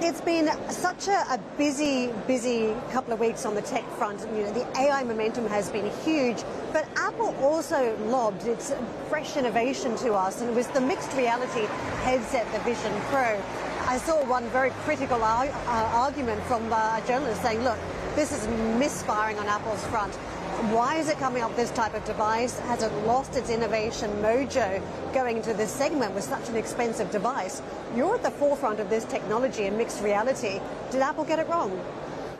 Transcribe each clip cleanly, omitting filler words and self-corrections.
It's been such a busy couple of weeks on the tech front. You know, the AI momentum has been huge, but Apple also lobbed its fresh innovation to us, and it was the mixed reality headset, the Vision Pro. I saw one very critical argument from a journalist saying, look, this is misfiring on Apple's front. Why is it coming up with this type of device? Has it lost its innovation mojo going into this segment with such an expensive device? You're at the forefront of this technology and mixed reality. Did Apple get it wrong?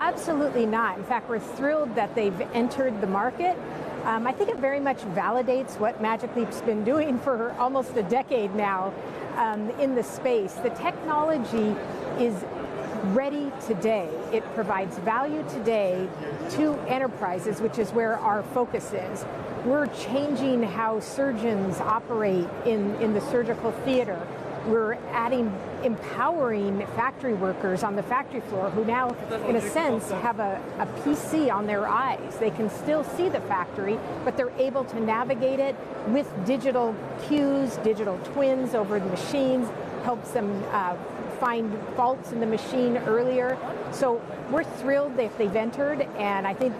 Absolutely not. In fact, we're thrilled that they've entered the market. I think it very much validates what Magic Leap's been doing for almost a decade now in the space. The technology is ready today. It provides value today to enterprises, which is where our focus is. We're changing how surgeons operate in the surgical theater. We're empowering factory workers on the factory floor who now, in a sense, have a PC on their eyes. They can still see the factory, but they're able to navigate it with digital cues, digital twins over the machines, helps them find faults in the machine earlier. So we're thrilled that they've entered, and I think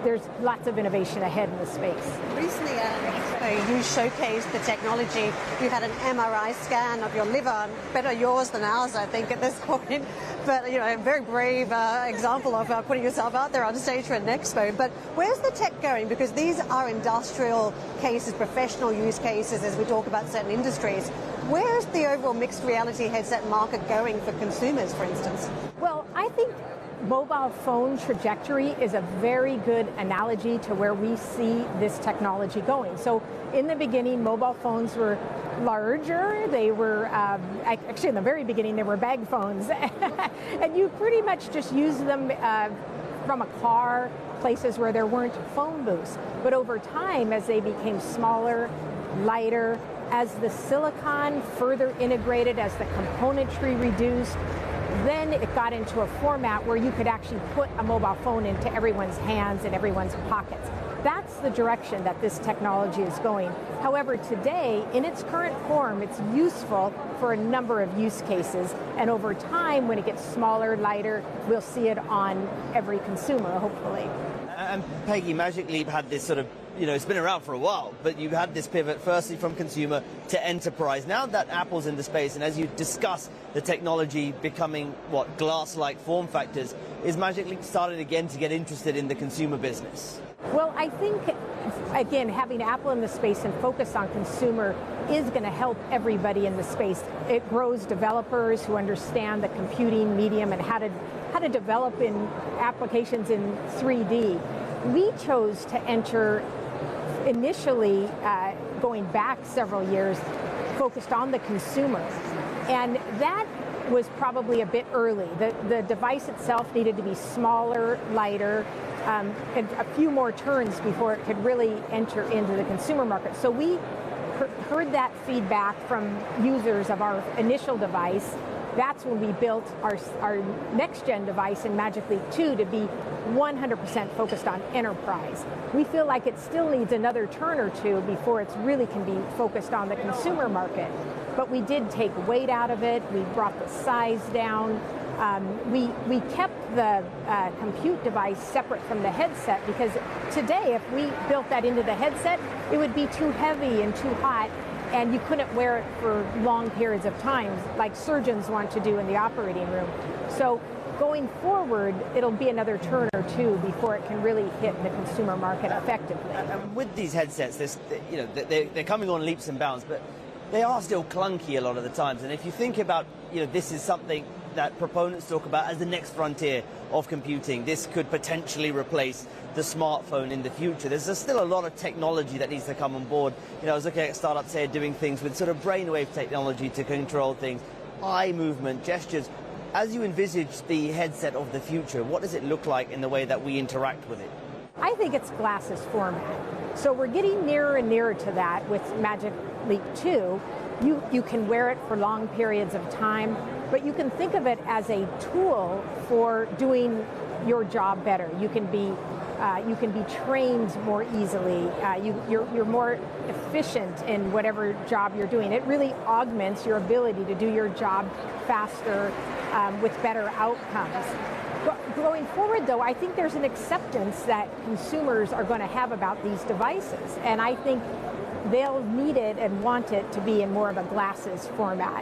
there's lots of innovation ahead in the space. Recently, you showcased the technology. You had an MRI scan of your liver, better yours than ours, I think, at this point. But, you know, a very brave example of putting yourself out there on stage for an expo. But where's the tech going? Because these are industrial cases, professional use cases, as we talk about certain industries. Where's the overall mixed reality headset market going for consumers, for instance? Well, I think mobile phone trajectory is a very good analogy to where we see this technology going. So in the beginning, mobile phones were larger. They were, actually in the very beginning, they were bag phones. And you pretty much just use them from a car, places where there weren't phone booths. But over time, as they became smaller, lighter, as the silicon further integrated, as the componentry reduced, then it got into a format where you could actually put a mobile phone into everyone's hands and everyone's pockets. That's the direction that this technology is going. However, today, in its current form, it's useful for a number of use cases. And over time, when it gets smaller, lighter, we'll see it on every consumer, hopefully. And Peggy, Magic Leap had this sort of, you know, it's been around for a while, but you've had this pivot firstly from consumer to enterprise. Now that Apple's in the space, and as you discuss the technology becoming, what, glass-like form factors, is Magic Leap started again to get interested in the consumer business? Well, I think, again, having Apple in the space and focus on consumer is going to help everybody in the space. It grows developers who understand the computing medium and how to develop in applications in 3D. We chose to enter initially, going back several years, focused on the consumer. And that was probably a bit early. The device itself needed to be smaller, lighter, and a few more turns before it could really enter into the consumer market. So we heard that feedback from users of our initial device. That's when we built our next-gen device in Magic Leap 2 to be 100% focused on enterprise. We feel like it still needs another turn or two before it really can be focused on the consumer market. But we did take weight out of it. We brought the size down. We kept the compute device separate from the headset because today, if we built that into the headset, it would be too heavy and too hot, and you couldn't wear it for long periods of time, like surgeons want to do in the operating room. So going forward, it'll be another turn or two before it can really hit the consumer market effectively. And with these headsets, they're coming on leaps and bounds, but they are still clunky a lot of the times. And if you think about, this is something that proponents talk about as the next frontier of computing. This could potentially replace the smartphone in the future. There's still a lot of technology that needs to come on board. I was looking at startups here doing things with sort of brainwave technology to control things, eye movement, gestures. As you envisage the headset of the future, what does it look like in the way that we interact with it? I think it's glasses format. So we're getting nearer and nearer to that with Magic Leap 2. You can wear it for long periods of time, but you can think of it as a tool for doing your job better. You can be You can be trained more easily. You're more efficient in whatever job you're doing. It really augments your ability to do your job faster with better outcomes. Going forward, though, I think there's an acceptance that consumers are going to have about these devices. And I think they'll need it and want it to be in more of a glasses format.